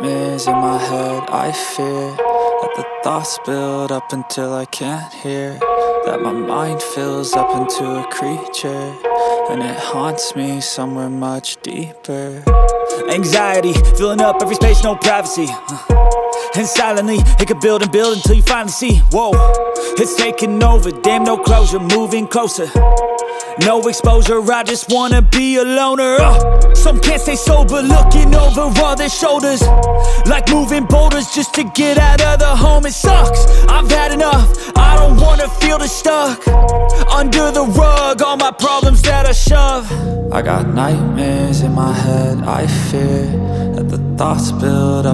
nightmares in my head. I fear that the thoughts build up until I can't hear, that my mind fills up into a creature, and it haunts me somewhere much deeper. Anxiety, filling up every space, no privacy. And silently, it could build and build until you finally see, whoa, it's taking over, damn no closure, moving closer. No exposure, I just wanna be a loner. Some can't stay sober, looking over all their shoulders, like moving boulders just to get out of the home. It sucks, I've had enough, I don't wanna feel the stuck under the rug, all my problems that I shove. I got nightmares in my head. I fear that the thoughts build up